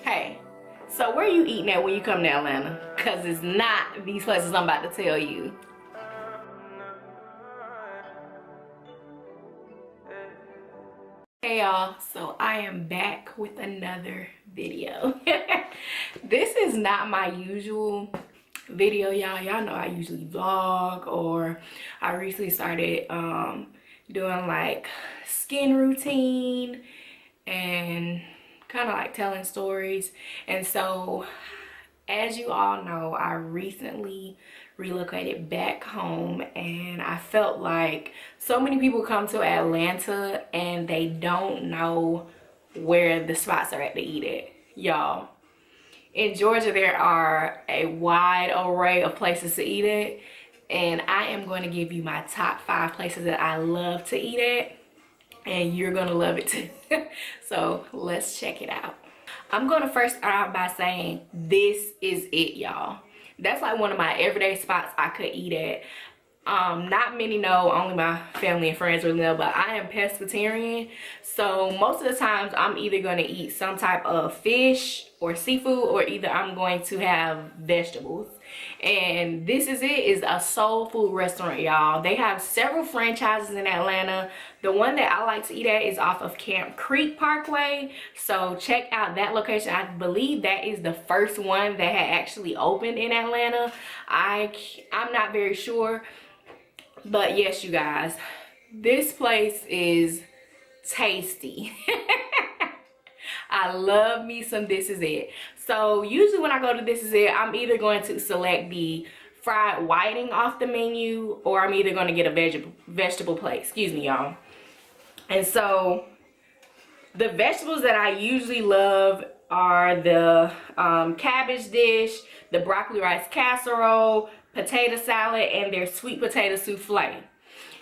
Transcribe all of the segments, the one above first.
Hey, so where you eating at when you come to Atlanta? Cause it's not these places I'm about to tell you. Hey y'all, so I am back with another video. This is not my usual video, y'all know I usually vlog, or I recently started doing like skin routine and kind of like telling stories. And so as you all know, I recently relocated back home, and I felt like so many people come to Atlanta and they don't know where the spots are at to eat at. Y'all, in Georgia there are a wide array of places to eat at, and I am going to give you my top 5 places that I love to eat at, and you're gonna love it too. So let's check it out. I'm gonna first start out by saying this is it, y'all. That's like one of my everyday spots I could eat at. Not many know, only my family and friends really know, but I am pescatarian. So most of the times I'm either gonna eat some type of fish or seafood, or either I'm going to have vegetables. And this is it, is a soul food restaurant, y'all. They have several franchises in Atlanta. The one that I like to eat at is off of Camp Creek Parkway. So check out that location. I believe that is the first one that had actually opened in Atlanta. I'm not very sure, but yes, you guys, this place is tasty. I love me some This Is It. So usually when I go to This Is It, I'm either going to select the fried whiting off the menu, or I'm either going to get a vegetable plate. Excuse me, y'all. And so the vegetables that I usually love are the cabbage dish, the broccoli rice casserole, potato salad, and their sweet potato souffle.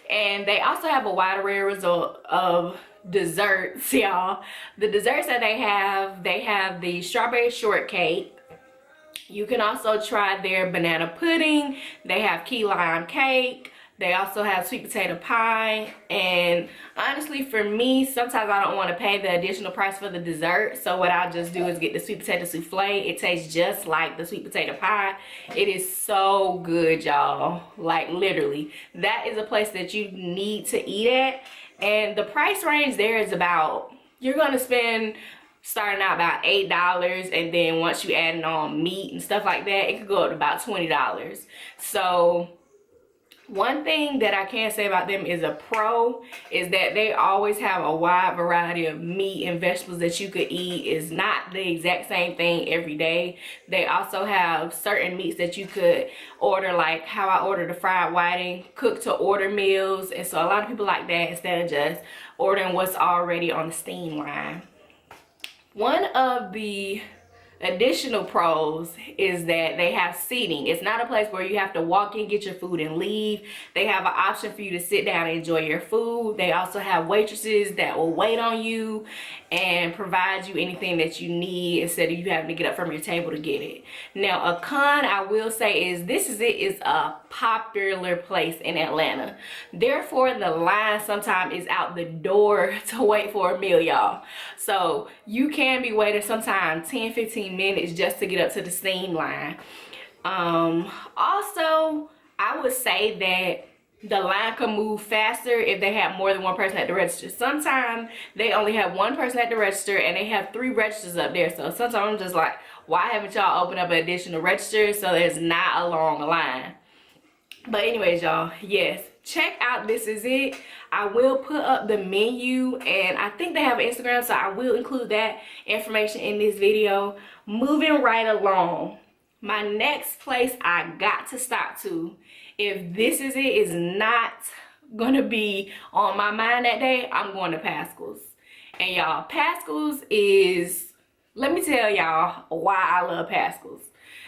And they also have a wide array of desserts, y'all. The desserts that they have the strawberry shortcake. You can also try their banana pudding. They have key lime cake. They also have sweet potato pie. And honestly, for me, sometimes I don't want to pay the additional price for the dessert. So what I'll just do is get the sweet potato souffle. It tastes just like the sweet potato pie. It is so good, y'all. Like literally, that is a place that you need to eat at. And the price range there is about, you're going to spend starting out about $8, and then once you add on meat and stuff like that, it could go up to about $20. So one thing that I can say about them is a pro is that they always have a wide variety of meat and vegetables that you could eat. It's not the exact same thing every day. They also have certain meats that you could order, like how I ordered the fried whiting, cook to order meals. And so a lot of people like that instead of just ordering what's already on the steam line. One of the additional pros is that they have seating. It's not a place where you have to walk in, get your food, and leave. They have an option for you to sit down and enjoy your food. They also have waitresses that will wait on you and provide you anything that you need instead of you having to get up from your table to get it. Now, a con I will say is This Is It is a popular place in Atlanta. Therefore, the line sometimes is out the door to wait for a meal, y'all. So you can be waiting sometimes 10-15 minutes just to get up to the steam line. Also, I would say that the line could move faster if they have more than one person at the register. Sometimes they only have one person at the register and they have 3 registers up there. So sometimes I'm just like, why haven't y'all opened up an additional register so there's not a long line? But anyways, y'all, yes, check out This Is It. I will put up the menu, and I think they have an Instagram, so I will include that information in this video. Moving right along, my next place I got to stop to, if This Is It is not gonna be on my mind that day, I'm going to Pascal's. And y'all, Pascal's is, let me tell y'all why I love Pascal's.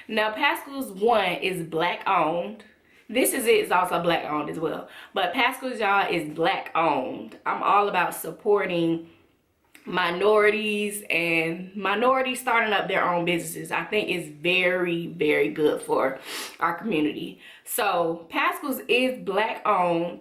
Now, Pascal's, one, is black owned. This Is It is also black owned as well, but Pascal's, y'all, is black owned. I'm all about supporting minorities and minorities starting up their own businesses. I think it's very, very good for our community. So Pascal's is black owned.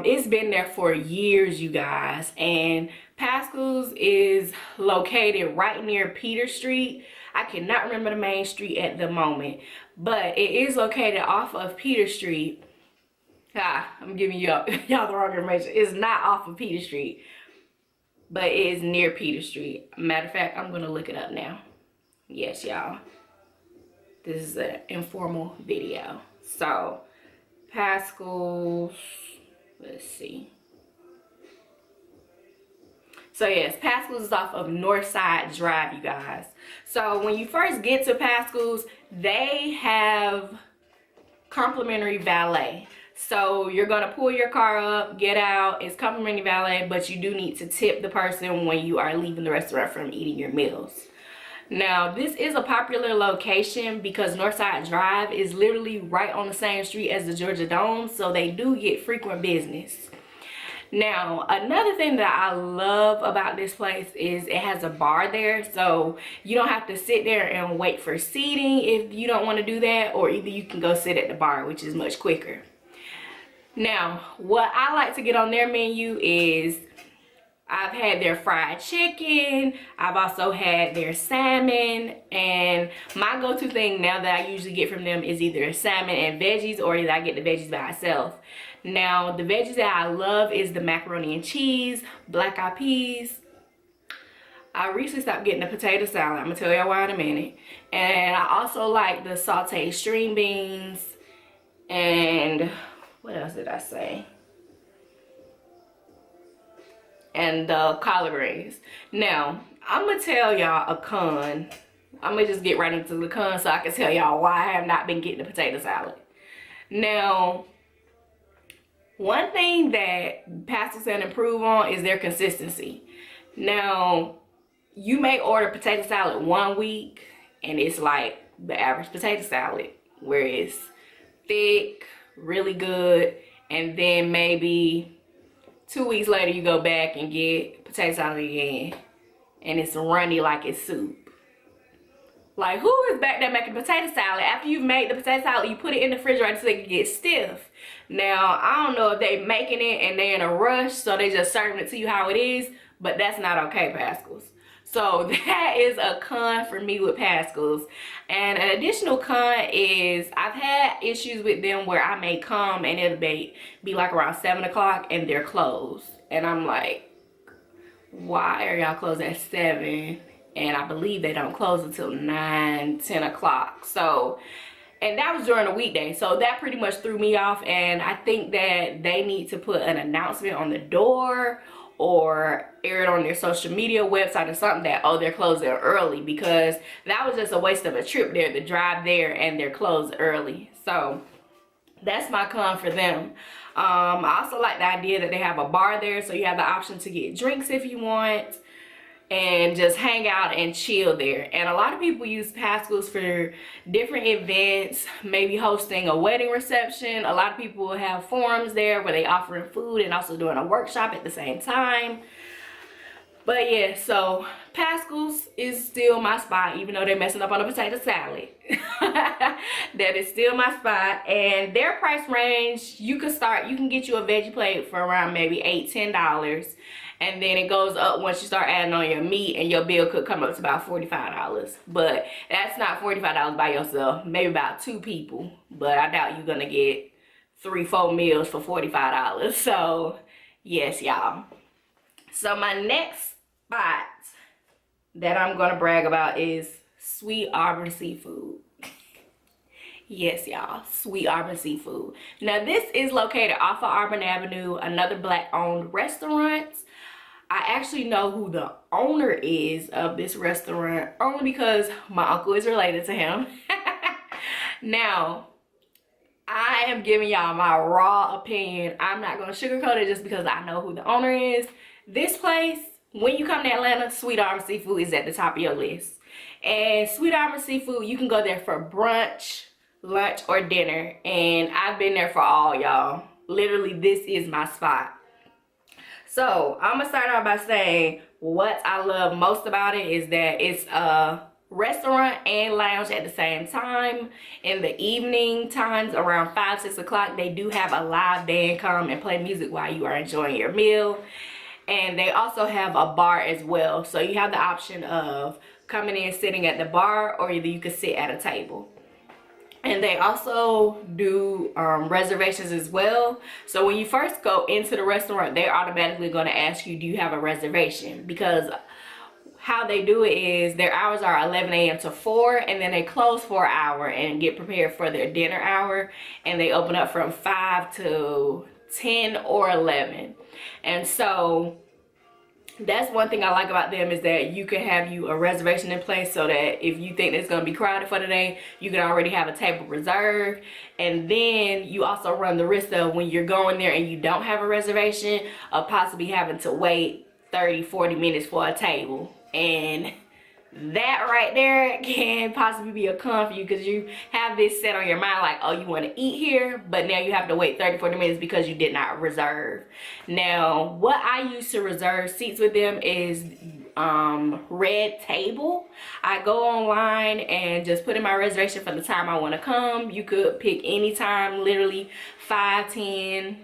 It's been there for years, you guys, and Pascal's is located right near Peter Street. I cannot remember the main street at the moment, but it is located off of Peter Street. I'm giving y'all the wrong information. It's not off of Peter Street, but it is near Peter Street. Matter of fact, I'm gonna look it up now. Yes, y'all. This is an informal video. So, Pascal's, let's see. So yes, Pascal's is off of Northside Drive, you guys. So when you first get to Pascal's, they have complimentary valet. So you're gonna pull your car up, get out, it's complimentary valet, but you do need to tip the person when you are leaving the restaurant from eating your meals. Now, this is a popular location because Northside Drive is literally right on the same street as the Georgia Dome, so they do get frequent business. Now, another thing that I love about this place is it has a bar there, so you don't have to sit there and wait for seating if you don't want to do that, or either you can go sit at the bar, which is much quicker. Now, what I like to get on their menu is I've had their fried chicken, I've also had their salmon, and my go-to thing now that I usually get from them is either salmon and veggies, or either I get the veggies by itself. Now, the veggies that I love is the macaroni and cheese, black eyed peas. I recently stopped getting the potato salad. I'm gonna tell y'all why in a minute. And I also like the sauteed string beans, and what else did I say? And the collard greens. Now, I'm gonna tell y'all a con. I'm gonna just get right into the con so I can tell y'all why I have not been getting the potato salad. Now, one thing that Pascal's can improve on is their consistency. Now, you may order potato salad one week and it's like the average potato salad, where it's thick, really good, and then maybe 2 weeks later you go back and get potato salad again and it's runny like it's soup. Like, who is back there making potato salad? After you've made the potato salad, you put it in the refrigerator so it can get stiff. Now, I don't know if they making it and they're in a rush, so they just serving it to you how it is, but that's not okay, Pascal's. So that is a con for me with Pascal's. And an additional con is I've had issues with them where I may come and it'll be like around 7 o'clock and they're closed. And I'm like, why are y'all closed at 7? And I believe they don't close until 9, 10 o'clock. So, and that was during a weekday. So that pretty much threw me off. And I think that they need to put an announcement on the door or air it on their social media website or something that, oh, they're closing early, because that was just a waste of a trip there to drive there and they're closed early. So that's my con for them. I also like the idea that they have a bar there, so you have the option to get drinks if you want and just hang out and chill there. And a lot of people use Pascal's for different events, maybe hosting a wedding reception. A lot of people have forums there where they offering food and also doing a workshop at the same time. But yeah, so Pascal's is still my spot, even though they're messing up on the potato salad. That is still my spot. And their price range, you can get you a veggie plate for around maybe $8, $10. And then it goes up once you start adding on your meat, and your bill could come up to about $45. But that's not $45 by yourself, maybe about 2 people. But I doubt you're gonna get 3-4 meals for $45. So yes, y'all. So my next spot that I'm gonna brag about is Sweet Auburn Seafood. Yes, y'all, Sweet Auburn Seafood. Now, this is located off of Auburn Avenue, another Black-owned restaurant. I actually know who the owner is of this restaurant only because my uncle is related to him. Now, I am giving y'all my raw opinion. I'm not going to sugarcoat it just because I know who the owner is. This place, when you come to Atlanta, Sweet Auburn Seafood is at the top of your list. And Sweet Auburn Seafood, you can go there for brunch, lunch, or dinner. And I've been there for all, y'all. Literally, this is my spot. So I'm gonna start out by saying what I love most about it is that it's a restaurant and lounge at the same time. In the evening times around 5-6 o'clock, they do have a live band come and play music while you are enjoying your meal. And they also have a bar as well, so you have the option of coming in sitting at the bar, or either you could sit at a table. And they also do reservations as well. So when you first go into the restaurant, they're automatically going to ask you, do you have a reservation? Because how they do it is their hours are 11 a.m. to 4, and then they close for an hour and get prepared for their dinner hour. And they open up from 5 to 10 or 11. And so that's one thing I like about them, is that you can have you a reservation in place so that if you think it's going to be crowded for the day, you can already have a table reserved. And then you also run the risk of, when you're going there and you don't have a reservation, of possibly having to wait 30-40 minutes for a table. And that right there can possibly be a con for you, because you have this set on your mind like, oh, you want to eat here, but now you have to wait 30-40 minutes because you did not reserve. Now, what I use to reserve seats with them is Red Table. I go online and just put in my reservation for the time I want to come. You could pick any time, literally 5, 10,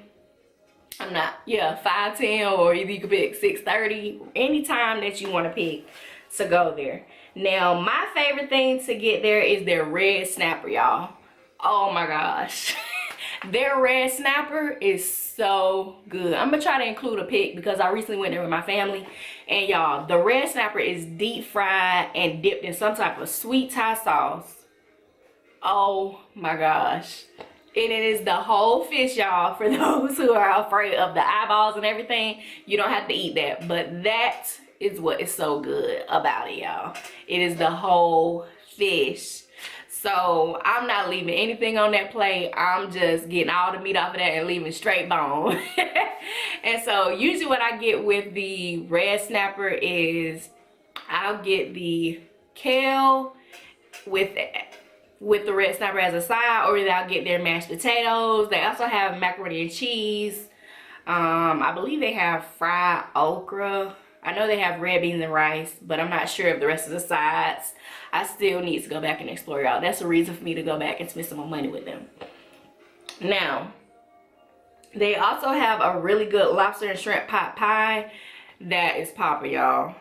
5, 10, or either you could pick 6:30, any time that you want to pick to go there. Now, my favorite thing to get there is their red snapper, y'all. Oh my gosh. Their red snapper is so good. I'm gonna try to include a pic because I recently went there with my family, and y'all, the red snapper is deep fried and dipped in some type of sweet Thai sauce. Oh my gosh. And it is the whole fish, y'all. For those who are afraid of the eyeballs and everything, you don't have to eat that, but that is what is so good about it, y'all. It is the whole fish. So I'm not leaving anything on that plate. I'm just getting all the meat off of that and leaving straight bone. And so usually what I get with the red snapper is I'll get the kale with the red snapper as a side, or either I'll get their mashed potatoes. They also have macaroni and cheese. I believe they have fried okra. I know they have red beans and rice, but I'm not sure of the rest of the sides. I still need to go back and explore, y'all. That's a reason for me to go back and spend some more money with them. Now, they also have a really good lobster and shrimp pot pie that is popping, y'all.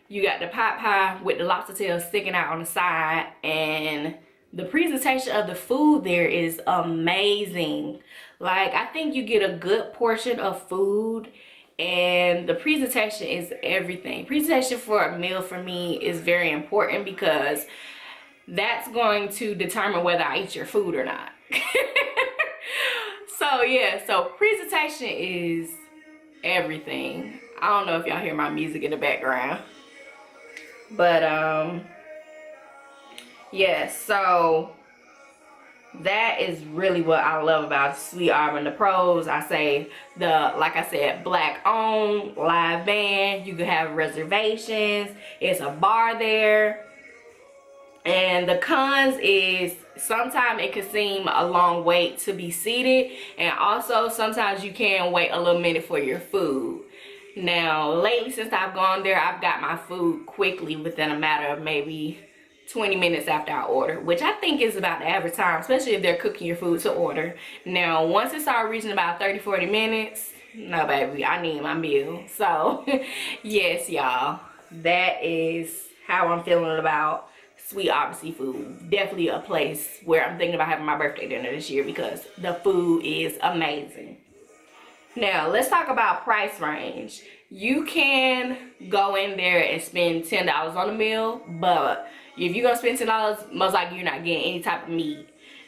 You got the pot pie with the lobster tail sticking out on the side, and the presentation of the food there is amazing. Like, I think you get a good portion of food, and the presentation is everything. Presentation for a meal for me is very important, because that's going to determine whether I eat your food or not. So yeah, so presentation is everything. I don't know if y'all hear my music in the background, but yeah, so that is really what I love about Sweet Arbor. The pros, I say, like I said, black owned, live band, you can have reservations, it's a bar there. And the cons is sometimes it can seem a long wait to be seated, and also sometimes you can wait a little minute for your food. Now, lately since I've gone there, I've got my food quickly within a matter of maybe 20 minutes after I order, which I think is about the average time, especially if they're cooking your food to order. Now, once it starts reaching about 30-40 minutes, no baby, I need my meal. So yes, y'all, that is how I'm feeling about Sweet Arbor Seafood. Definitely a place where I'm thinking about having my birthday dinner this year, because the food is amazing. Now, let's talk about price range. You can go in there and spend $10 on a meal, but if you're gonna spend $10, most likely you're not getting any type of meat.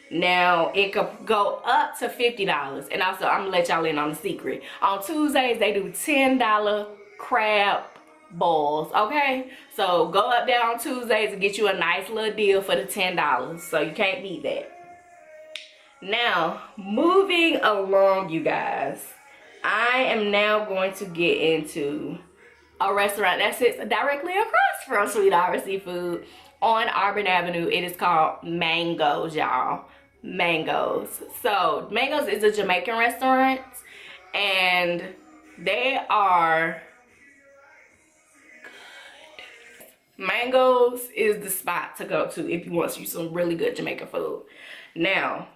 Now, it could go up to $50. And also, I'm gonna let y'all in on the secret. On Tuesdays, they do $10 crab bowls, okay? So go up there on Tuesdays and get you a nice little deal for the $10. So you can't beat that. Now, moving along, you guys, I am now going to get into a restaurant that sits directly across from Sweet Arbor Seafood on Auburn Avenue. It is called Mangoes, y'all. Mangoes. So Mangoes is a Jamaican restaurant, and they are good. Mangoes is the spot to go to if you want you some really good Jamaican food. Now,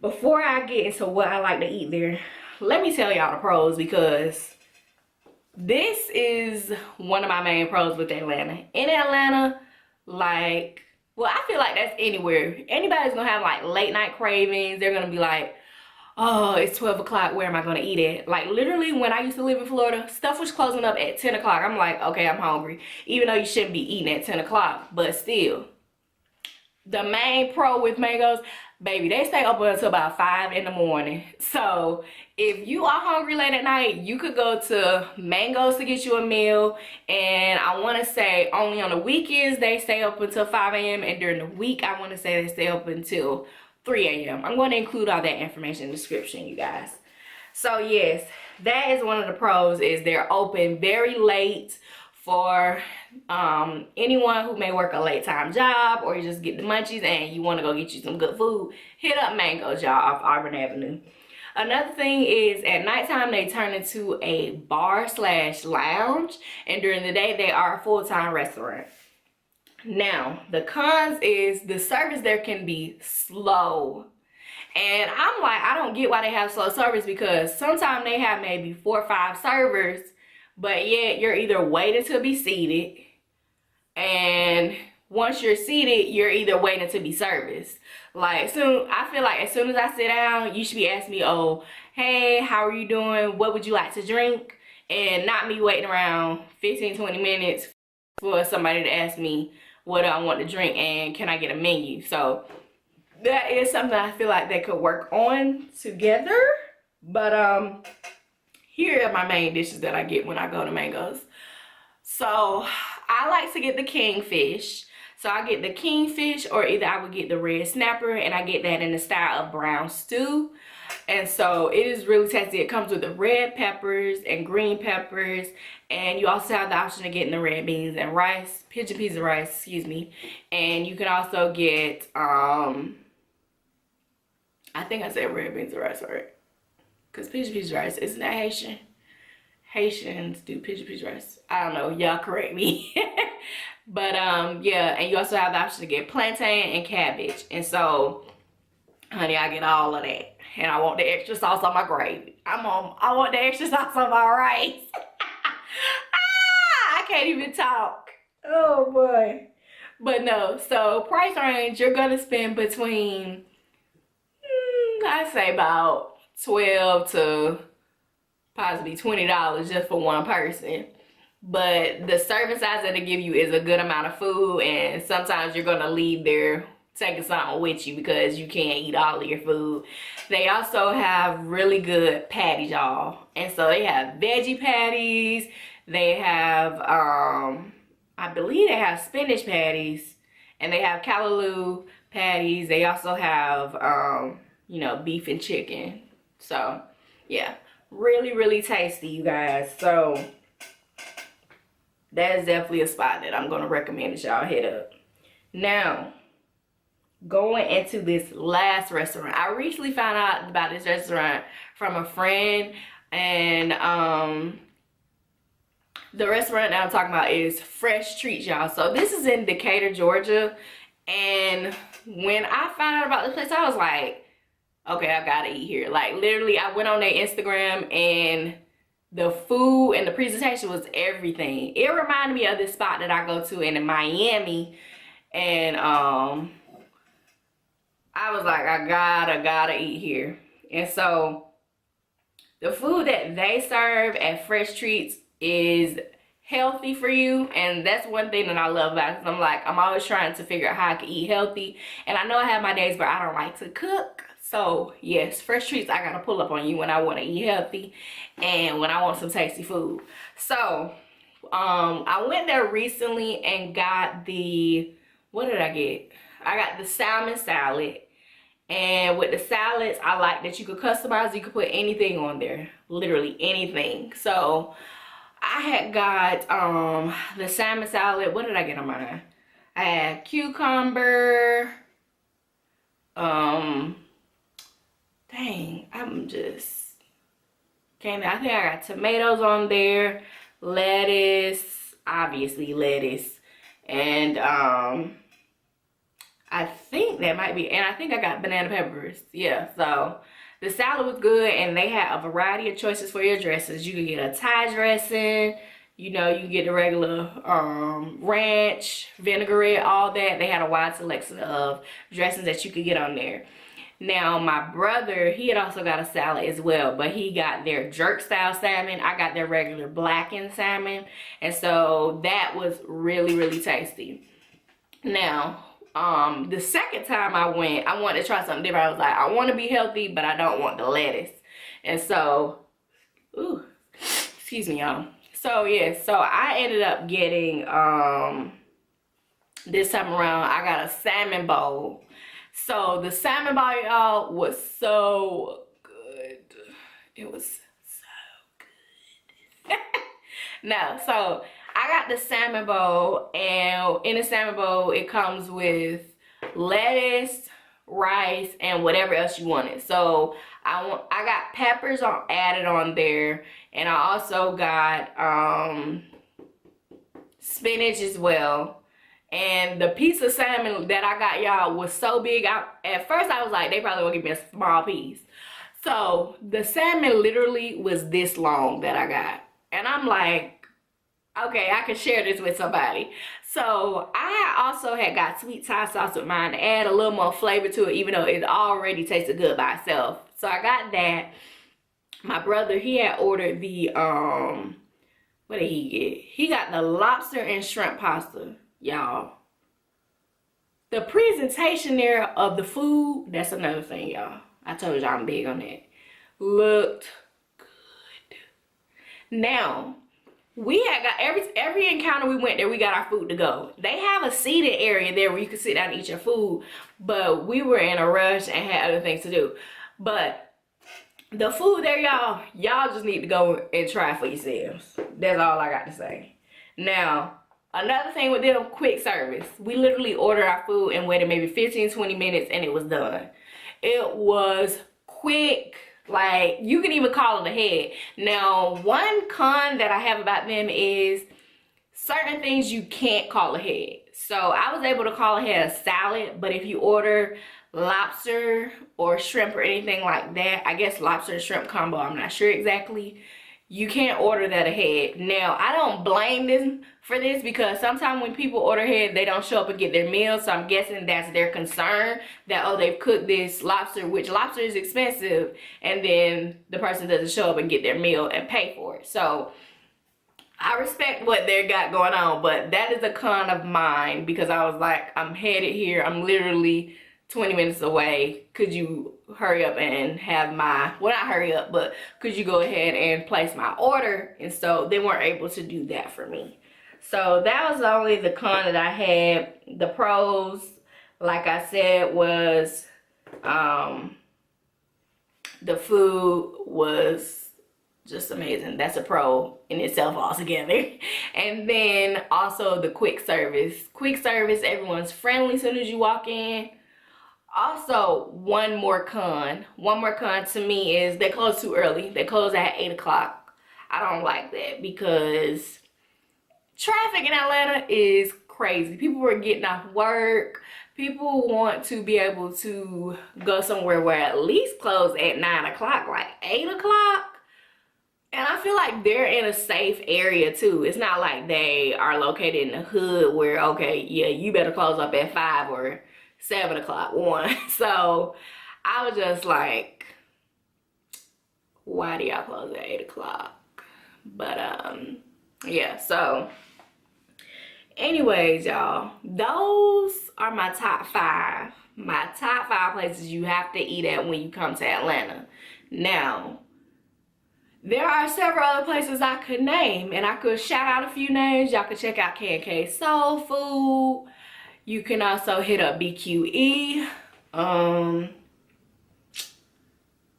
before I get into what I like to eat there, let me tell y'all the pros, because this is one of my main pros with Atlanta. In Atlanta, like, well, I feel like that's anywhere. Anybody's gonna have like late night cravings. They're gonna be like, oh, it's 12 o'clock, where am I gonna eat it? Like literally when I used to live in Florida, stuff was closing up at 10 o'clock. I'm like, okay, I'm hungry. Even though you shouldn't be eating at 10 o'clock, but still. The main pro with Mangoes, baby, they stay open until about 5 in the morning. So if you are hungry late at night, you could go to Mangoes to get you a meal. And I want to say only on the weekends they stay open until 5 a.m. and during the week I want to say they stay open until 3 a.m. I'm going to include all that information in the description, you guys. So yes, that is one of the pros, is they're open very late for anyone who may work a late time job, or you just get the munchies and you want to go get you some good food. Hit up Mangoes, y'all, off Auburn Avenue. Another thing is at nighttime they turn into a bar slash lounge, and during the day they are a full-time restaurant. Now the cons is the service there can be slow, and I'm like, I don't get why they have slow service, because sometimes they have maybe 4 or 5 servers, but yet you're either waiting to be seated, and once you're seated, you're either waiting to be serviced. Like, I feel like as soon as I sit down, you should be asking me, oh, hey, how are you doing? What would you like to drink? And not me waiting around 15-20 minutes for somebody to ask me what I want to drink and can I get a menu. So that is something I feel like they could work on together. But here are my main dishes that I get when I go to Mangoes. So I like to get the kingfish. So I get the kingfish, or either I would get the red snapper, and I get that in the style of brown stew. And so it is really tasty. It comes with the red peppers and green peppers, and you also have the option of getting the red beans and rice, pigeon peas and rice, excuse me. And you can also get I think I said red beans and rice, right? Because pigeon peas rice, isn't that Haitian? Haitians do pigeon peas rice. I don't know, y'all correct me. But yeah, and you also have the option to get plantain and cabbage. And so, honey, I get all of that. And I want the extra sauce on my gravy. I want the extra sauce on my rice. I can't even talk. Oh boy. But no, so price range, you're gonna spend between, I'd say about $12 to possibly $20 just for one person. But the serving size that they give you is a good amount of food, and sometimes you're gonna leave there taking something with you because you can't eat all of your food. They also have really good patties, y'all. And so they have veggie patties, they have I believe they have spinach patties, and they have callaloo patties. They also have you know, beef and chicken. So yeah, really tasty, you guys. So that is definitely a spot that I'm gonna recommend that y'all hit up. Now, going into this last restaurant, I recently found out about this restaurant from a friend, and the restaurant that I'm talking about is Fresh Treats, y'all. So this is in Decatur, Georgia, and when I found out about this place, I was like, okay, I gotta eat here. Like literally, I went on their Instagram, and the food and the presentation was everything. It reminded me of this spot that I go to in Miami, and I was like, I gotta eat here. And so the food that they serve at Fresh Treats is healthy for you, and that's one thing that I love about it, because I'm always trying to figure out how I can eat healthy. And I know I have my days where I don't like to cook. So yes, Fresh Treats, I gotta pull up on you when I want to eat healthy and when I want some tasty food. So I went there recently and got the, what did I get? I got the salmon salad. And with the salads, I like that you could customize. You could put anything on there, literally anything. So I had got the salmon salad. What did I get on mine? I had cucumber, dang, I'm just can't. I think I got tomatoes on there, lettuce, obviously lettuce, And I think that might be, and I think I got banana peppers. Yeah, so the salad was good, and they had a variety of choices for your dressings. You could get a Thai dressing, you know, you can get the regular ranch, vinaigrette, all that. They had a wide selection of dressings that you could get on there. Now, my brother, he had also got a salad as well, but he got their jerk style salmon. I got their regular blackened salmon, and so that was really, really tasty. Now, the second time I went, I wanted to try something different. I was like, I want to be healthy, but I don't want the lettuce. And so, ooh, excuse me, y'all. So yeah, so I ended up getting, this time around, I got a salmon bowl. So the salmon bowl, y'all, was so good. It was so good. No, so I got the salmon bowl, and in the salmon bowl, it comes with lettuce, rice, and whatever else you wanted. So I got peppers added on there, and I also got spinach as well. And the piece of salmon that I got, y'all, was so big. At first I was like, they probably won't give me a small piece. So the salmon literally was this long that I got, and I'm like, okay, I can share this with somebody. So I also had got sweet Thai sauce with mine to add a little more flavor to it, even though it already tasted good by itself. So I got that. My brother, he had ordered the, what did he get? He got the lobster and shrimp pasta, y'all. The presentation there of the food, that's another thing, y'all. I told y'all I'm big on that. Looked good. Now, we had got every encounter we went there, we got our food to go. They have a seated area there where you can sit down and eat your food, but we were in a rush and had other things to do. But the food there, y'all just need to go and try for yourselves. That's all I got to say. Now, another thing with them, quick service. We literally ordered our food and waited maybe 15-20 minutes and it was done. It was quick. Like, you can even call it ahead. Now, one con that I have about them is certain things you can't call ahead. So I was able to call ahead a salad, but if you order lobster or shrimp or anything like that, I guess lobster and shrimp combo, I'm not sure exactly, you can't order that ahead. Now, I don't blame them for this because sometimes when people order ahead, they don't show up and get their meal. So I'm guessing that's their concern that, oh, they've cooked this lobster, which lobster is expensive, and then the person doesn't show up and get their meal and pay for it. So I respect what they got going on, but that is a con of mine because I was like, I'm headed here. I'm literally 20 minutes away. Could you hurry up and have my, well, not hurry up, but could you go ahead and place my order? And so they weren't able to do that for me. So that was only the con that I had. The pros, like I said, was the food was just amazing. That's a pro in itself altogether. And then also the quick service. Quick service, everyone's friendly as soon as you walk in. Also, one more con to me is they close too early. They close at 8 o'clock. I don't like that because traffic in Atlanta is crazy. People were getting off work. People want to be able to go somewhere where at least close at 9 o'clock, like 8 o'clock. And I feel like they're in a safe area too. It's not like they are located in the hood where, okay, yeah, you better close up at 5 or 7 o'clock, 1. So I was just like, why do y'all close at 8 o'clock? But yeah, so anyways, y'all, those are my top 5. My top 5 places you have to eat at when you come to Atlanta. Now, there are several other places I could name, and I could shout out a few names. Y'all could check out K&K Soul Food. You can also hit up BQE.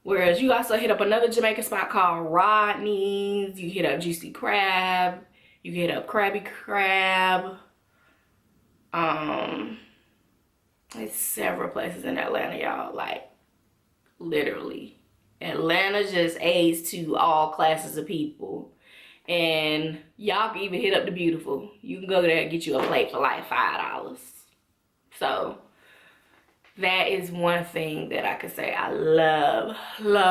Whereas you also hit up another Jamaican spot called Rodney's. You hit up Juicy Crab. You can hit up Krabby Crab. There's several places in Atlanta, y'all. Like, literally. Atlanta just aids to all classes of people. And y'all can even hit up the Beautiful. You can go there and get you a plate for like $5. So that is one thing that I could say I love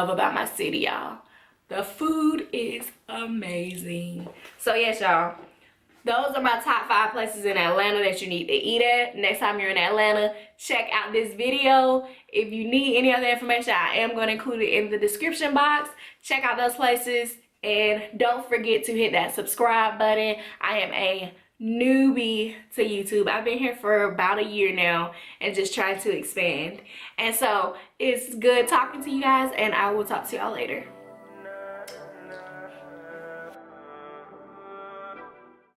about my city, y'all. The food is amazing. So yes, y'all, those are my top 5 places in Atlanta that you need to eat at. Next time you're in Atlanta, check out this video. If you need any other information, I am going to include it in the description box. Check out those places. And don't forget to hit that subscribe button. I am a newbie to YouTube. I've been here for about a year now and just trying to expand. And so it's good talking to you guys, and I will talk to y'all later.